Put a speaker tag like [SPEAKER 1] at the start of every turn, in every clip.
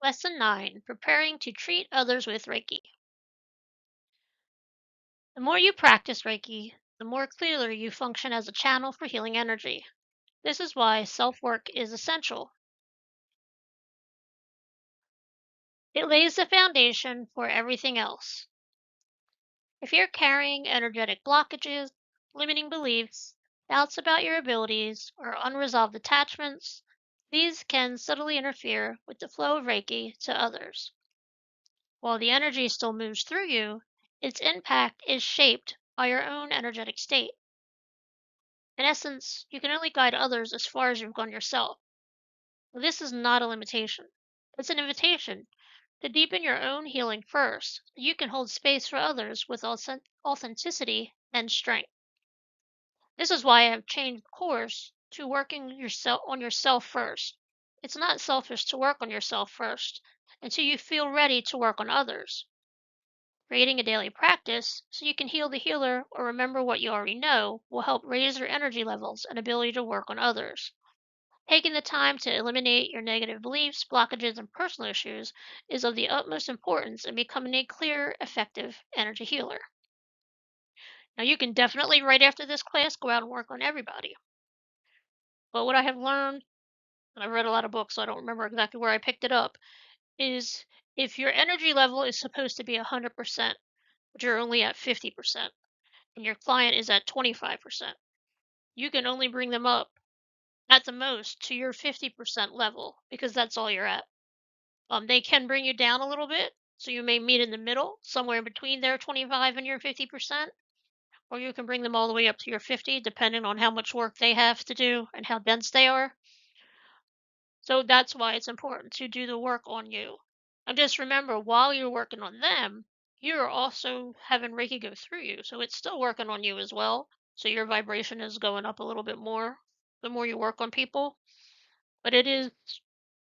[SPEAKER 1] Lesson 9, Preparing to Treat Others with Reiki. The more you practice Reiki, the more clearly you function as a channel for healing energy. This is why self work is essential. It lays the foundation for everything else. If you're carrying energetic blockages, limiting beliefs, doubts about your abilities, or unresolved attachments, these can subtly interfere with the flow of Reiki to others. While the energy still moves through you, its impact is shaped by your own energetic state. In essence, you can only guide others as far as you've gone yourself. This is not a limitation. It's an invitation to deepen your own healing first. So you can hold space for others with authenticity and strength. This is why I have changed course to working yourself on yourself first. It's not selfish to work on yourself first until you feel ready to work on others. Creating a daily practice so you can heal the healer or remember what you already know will help raise your energy levels and ability to work on others. Taking the time to eliminate your negative beliefs, blockages, and personal issues is of the utmost importance in becoming a clear, effective energy healer. Now, you can definitely, right after this class, go out and work on everybody. But what I have learned, and I've read a lot of books, so I don't remember exactly where I picked it up, is if your energy level is supposed to be 100%, but you're only at 50%, and your client is at 25%, you can only bring them up at the most to your 50% level because that's all you're at. They can bring you down a little bit, so you may meet in the middle, somewhere in between their 25 and your 50%, or you can bring them all the way up to your 50, depending on how much work they have to do and how dense they are. So that's why it's important to do the work on you. And just remember, while you're working on them, you're also having Reiki go through you. So it's still working on you as well. So your vibration is going up a little bit more the more you work on people. But it is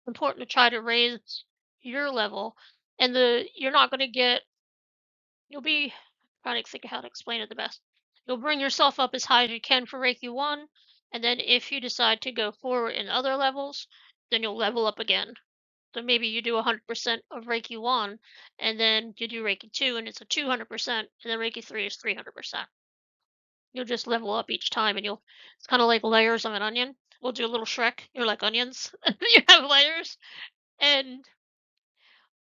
[SPEAKER 1] important to try to raise your level. And you're not going to get, you'll be trying to think of how to explain it the best. You'll bring yourself up as high as you can for Reiki 1. And then if you decide to go forward in other levels, then you'll level up again. So maybe you do 100% of Reiki 1, and then you do Reiki 2, and it's a 200%, and then Reiki 3 is 300%. You'll just level up each time, and it's kind of like layers of an onion. We'll do a little Shrek. You're like onions. You have layers. And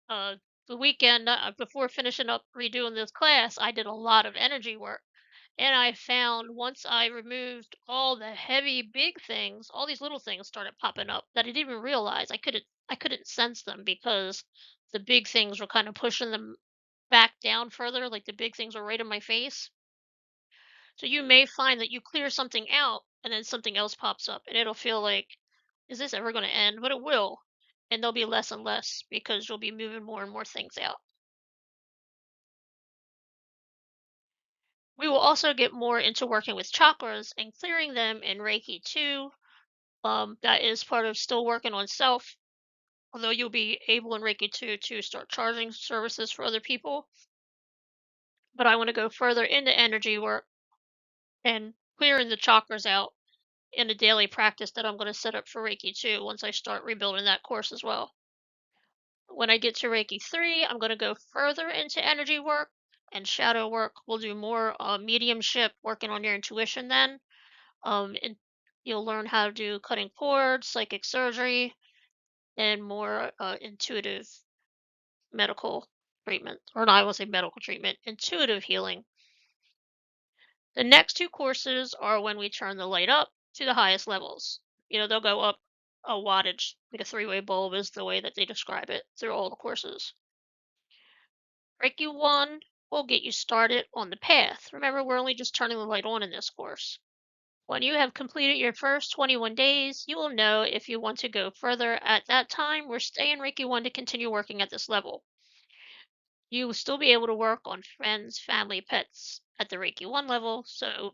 [SPEAKER 1] uh, the weekend, before finishing up redoing this class, I did a lot of energy work. And I found once I removed all the heavy big things, all these little things started popping up that I didn't even realize. I couldn't sense them because the big things were kind of pushing them back down further, like the big things were right in my face. So you may find that you clear something out and then something else pops up and it'll feel like, is this ever going to end? But it will. And there'll be less and less because you'll be moving more and more things out. We will also get more into working with chakras and clearing them in Reiki too. That is part of still working on self, although you'll be able in Reiki 2 to start charging services for other people. But I want to go further into energy work and clearing the chakras out in a daily practice that I'm going to set up for Reiki 2 once I start rebuilding that course as well. When I get to Reiki 3, I'm going to go further into energy work and shadow work. We'll do more mediumship, working on your intuition then. And you'll learn how to do cutting cords, psychic surgery, and more intuitive medical treatment, or not, I will say medical treatment, intuitive healing. The next two courses are when we turn the light up to the highest levels. They'll go up a wattage, like a three-way bulb is the way that they describe it through all the courses. Reiki 1 will get you started on the path. Remember, we're only just turning the light on in this course. When you have completed your first 21 days, you will know if you want to go further at that time or stay in Reiki 1 to continue working at this level. You will still be able to work on friends, family, pets at the Reiki 1 level, so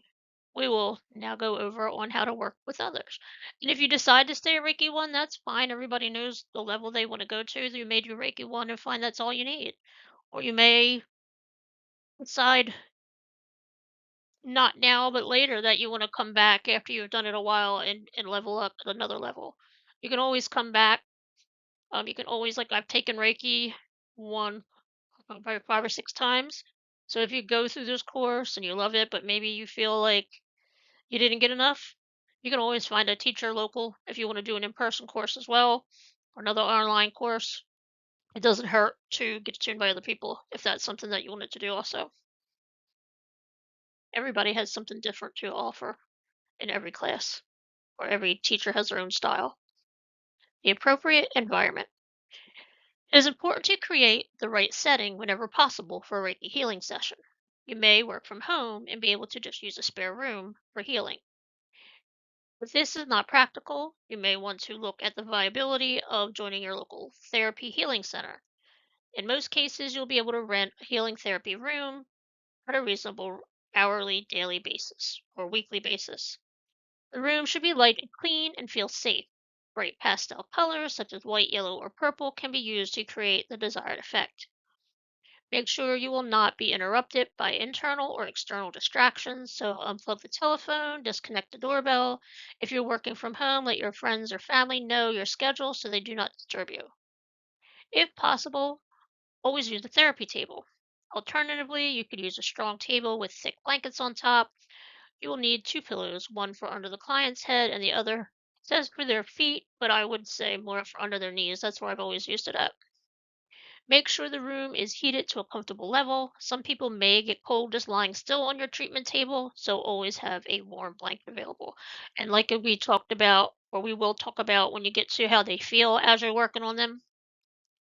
[SPEAKER 1] we will now go over on how to work with others. And if you decide to stay at Reiki 1, that's fine. Everybody knows the level they want to go to. You may do Reiki 1 and find that's all you need. Or you may decide not now, but later that you want to come back after you've done it a while and level up at another level. You can always come back You can always like I've taken Reiki one probably 5 or 6 times. So if you go through this course and you love it, but maybe you feel like you didn't get enough, you can always find a teacher local if you want to do an in-person course as well, or another online course. It doesn't hurt to get tuned by other people if that's something that you wanted to do also. Everybody has something different to offer in every class, or every teacher has their own style. The appropriate environment. It is important to create the right setting whenever possible for a Reiki healing session. You may work from home and be able to just use a spare room for healing. If this is not practical, you may want to look at the viability of joining your local therapy healing center. In most cases, you'll be able to rent a healing therapy room at a reasonable hourly, daily basis, or weekly basis. The room should be light and clean and feel safe. Bright pastel colors such as white, yellow, or purple can be used to create the desired effect. Make sure you will not be interrupted by internal or external distractions, so unplug the telephone, disconnect the doorbell. If you're working from home, let your friends or family know your schedule so they do not disturb you. If possible, always use the therapy table. Alternatively, you could use a strong table with thick blankets on top. You will need two pillows, one for under the client's head and the other says for their feet, but I would say more for under their knees. That's where I've always used it at. Make sure the room is heated to a comfortable level. Some people may get cold just lying still on your treatment table, so always have a warm blanket available. And like we talked about, or we will talk about when you get to how they feel as you're working on them,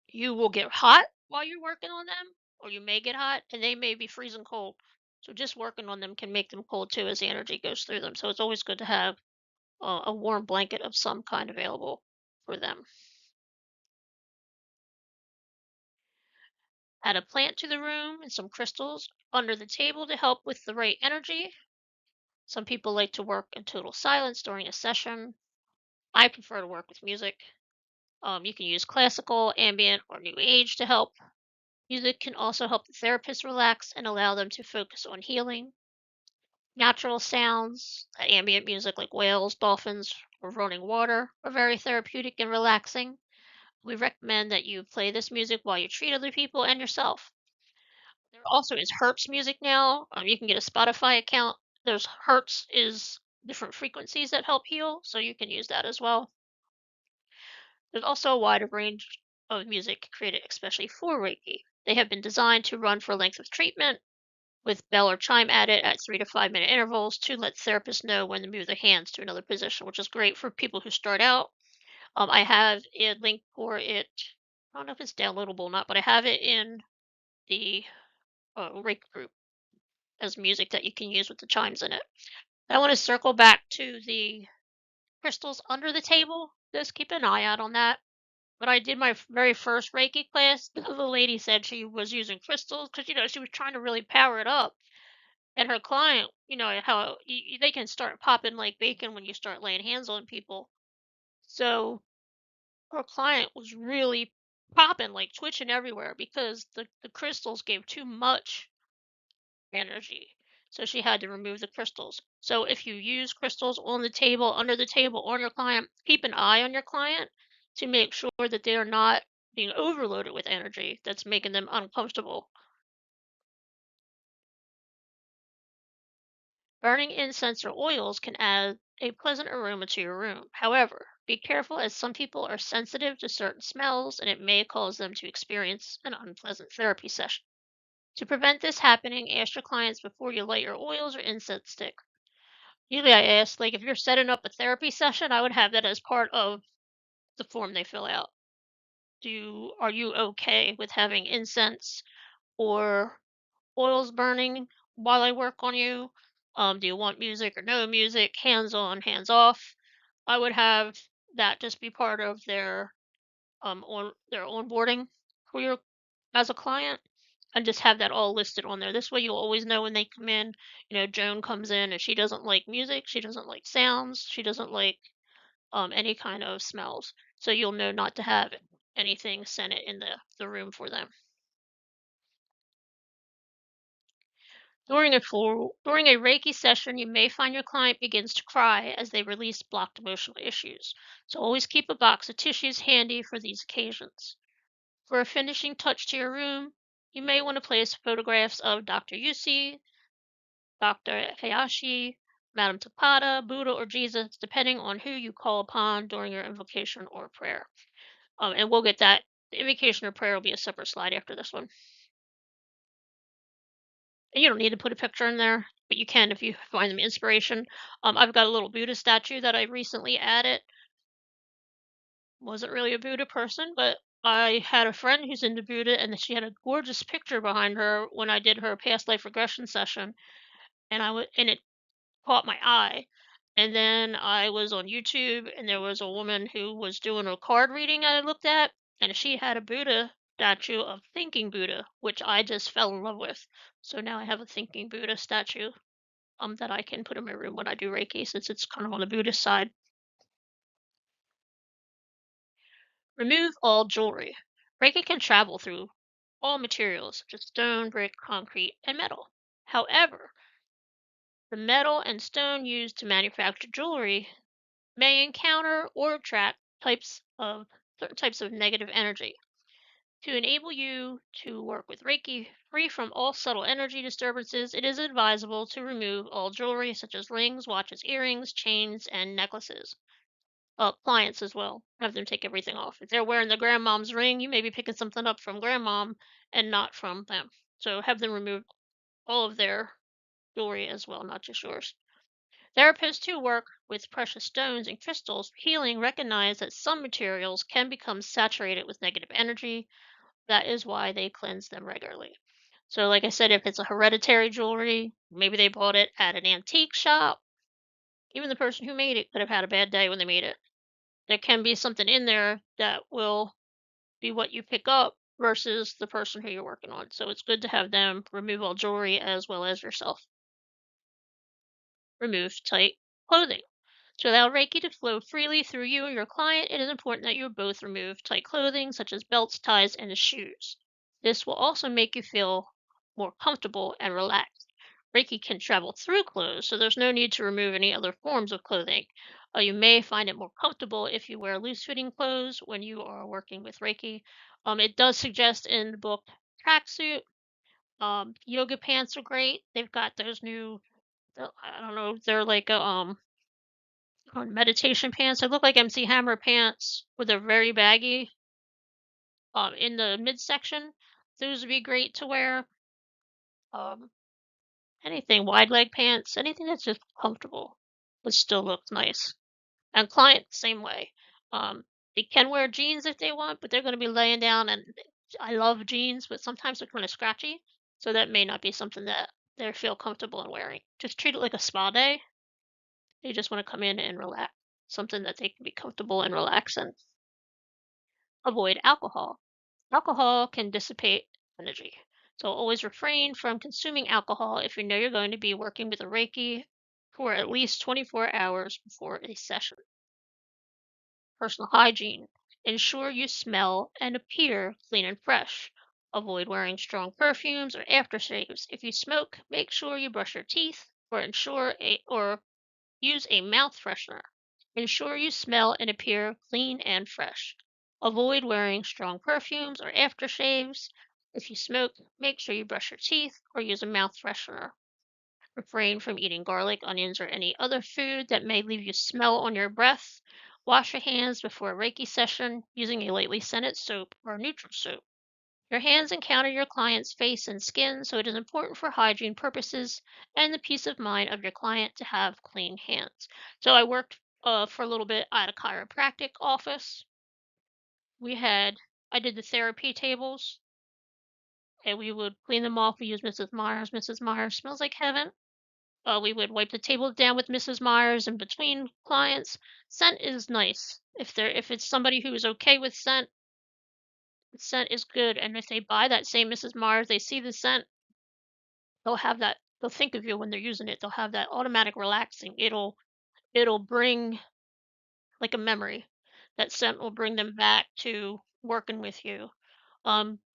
[SPEAKER 1] you will get hot while you're working on them, or you may get hot and they may be freezing cold. So just working on them can make them cold too as the energy goes through them. So it's always good to have a warm blanket of some kind available for them. Add a plant to the room and some crystals under the table to help with the right energy. Some people like to work in total silence during a session. I prefer to work with music. You can use classical, ambient, or new age to help. Music can also help the therapist relax and allow them to focus on healing. Natural sounds, ambient music like whales, dolphins, or running water are very therapeutic and relaxing. We recommend that you play this music while you treat other people and yourself. There also is Hertz music now. You can get a Spotify account. There's Hertz is different frequencies that help heal, so you can use that as well. There's also a wider range of music created especially for Reiki. They have been designed to run for length of treatment, with bell or chime added at 3 to 5 minute intervals to let therapists know when to move their hands to another position, which is great for people who start out. I have a link for it. I don't know if it's downloadable or not, but I have it in the Reiki group as music that you can use with the chimes in it. I want to circle back to the crystals under the table. Just keep an eye out on that. When I did my very first Reiki class, the lady said she was using crystals because, she was trying to really power it up. And her client, how they can start popping like bacon when you start laying hands on people. So her client was really popping, like twitching everywhere because the crystals gave too much energy. So she had to remove the crystals. So if you use crystals on the table, under the table, on your client, keep an eye on your client to make sure that they are not being overloaded with energy that's making them uncomfortable. Burning incense or oils can add a pleasant aroma to your room. However, be careful as some people are sensitive to certain smells and it may cause them to experience an unpleasant therapy session. To prevent this happening, ask your clients before you light your oils or incense stick. Usually I ask, like, if you're setting up a therapy session, I would have that as part of the form they fill out. Are you okay with having incense or oils burning while I work on you? Do you want music or no music? Hands on, hands off. I would have that just be part of their onboarding for your as a client and just have that all listed on there. This way you'll always know when they come in. Joan comes in and she doesn't like music, she doesn't like sounds, she doesn't like any kind of smells. So you'll know not to have anything scented in the room for them. During a Reiki session, you may find your client begins to cry as they release blocked emotional issues. So always keep a box of tissues handy for these occasions. For a finishing touch to your room, you may want to place photographs of Dr. Yusi, Dr. Hayashi, Madame Tapada, Buddha, or Jesus, depending on who you call upon during your invocation or prayer. And we'll get that. The invocation or prayer will be a separate slide after this one. And you don't need to put a picture in there, but you can if you find them inspiration. I've got a little Buddha statue that I recently added. Wasn't really a Buddha person, but I had a friend who's into Buddha, and she had a gorgeous picture behind her when I did her past life regression session, and it caught my eye. And then I was on YouTube, and there was a woman who was doing a card reading that I looked at, and she had a Buddha statue of Thinking Buddha, which I just fell in love with. So now I have a Thinking Buddha statue that I can put in my room when I do Reiki, since it's kind of on the Buddhist side. Remove all jewelry. Reiki can travel through all materials such as stone, brick, concrete, and metal. However, the metal and stone used to manufacture jewelry may encounter or attract certain types of negative energy. To enable you to work with Reiki free from all subtle energy disturbances, it is advisable to remove all jewelry such as rings, watches, earrings, chains, and necklaces. Clients as well. Have them take everything off. If they're wearing the grandmom's ring, you may be picking something up from grandmom and not from them. So have them remove all of their jewelry as well, not just yours. Therapists who work with precious stones and crystals for healing recognize that some materials can become saturated with negative energy. That is why they cleanse them regularly. So, like I said, if it's a hereditary jewelry, maybe they bought it at an antique shop. Even the person who made it could have had a bad day when they made it. There can be something in there that will be what you pick up versus the person who you're working on. So it's good to have them remove all jewelry as well as yourself. Remove tight clothing. To allow Reiki to flow freely through you and your client, it is important that you both remove tight clothing such as belts, ties, and shoes. This will also make you feel more comfortable and relaxed. Reiki can travel through clothes, so there's no need to remove any other forms of clothing. You may find it more comfortable if you wear loose fitting clothes when you are working with Reiki. It does suggest in the book tracksuit. Yoga pants are great. They've got those new, I don't know, they're like a meditation pants. They look like MC Hammer pants, but they're very baggy. In the midsection, those would be great to wear. Um, Anything wide leg pants, anything that's just comfortable, but still looks nice. And client, same way. They can wear jeans if they want, but they're going to be laying down. And I love jeans, but sometimes they're kind of scratchy, so that may not be something that they feel comfortable in wearing. Just treat it like a spa day. They just want to come in and relax, something that they can be comfortable and relax in. Avoid alcohol. Alcohol can dissipate energy. So always refrain from consuming alcohol if you know you're going to be working with a Reiki for at least 24 hours before a session. Personal hygiene. Ensure you smell and appear clean and fresh. Avoid wearing strong perfumes or aftershaves. If you smoke, make sure you brush your teeth or use a mouth freshener. Ensure you smell and appear clean and fresh. Avoid wearing strong perfumes or aftershaves. If you smoke, make sure you brush your teeth or use a mouth freshener. Refrain from eating garlic, onions, or any other food that may leave you smell on your breath. Wash your hands before a Reiki session using a lightly scented soap or neutral soap. Your hands encounter your client's face and skin, so it is important for hygiene purposes and the peace of mind of your client to have clean hands. So I worked for a little bit at a chiropractic office. We had, I did the therapy tables, and we would clean them off. We used Mrs. Myers. Mrs. Myers smells like heaven. We would wipe the table down with Mrs. Myers in between clients. Scent is nice. If it's somebody who is okay with scent, the scent is good. And if they buy that same Mrs. Myers, they see the scent, they'll think of you when they're using it. They'll have that automatic relaxing. It'll bring like a memory. That scent will bring them back to working with you.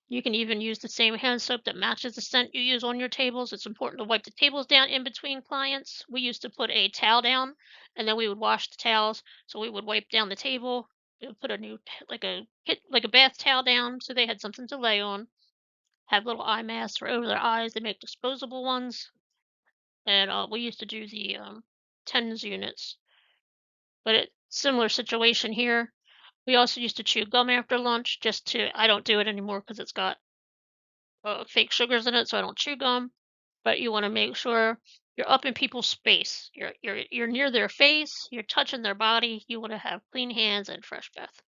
[SPEAKER 1] You can even use the same hand soap that matches the scent you use on your tables. It's important to wipe the tables down in between clients. We used to put a towel down and then we would wash the towels. So we would wipe down the table, we would put a new like a bath towel down so they had something to lay on. Have little eye masks for over their eyes. They make disposable ones. And we used to do the tens units. But it similar situation here. We also used to chew gum after lunch just to I don't do it anymore because it's got fake sugars in it, so I don't chew gum. But you want to make sure you're up in people's space. You're near their face. You're touching their body. You want to have clean hands and fresh breath.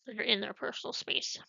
[SPEAKER 1] So you're in their personal space.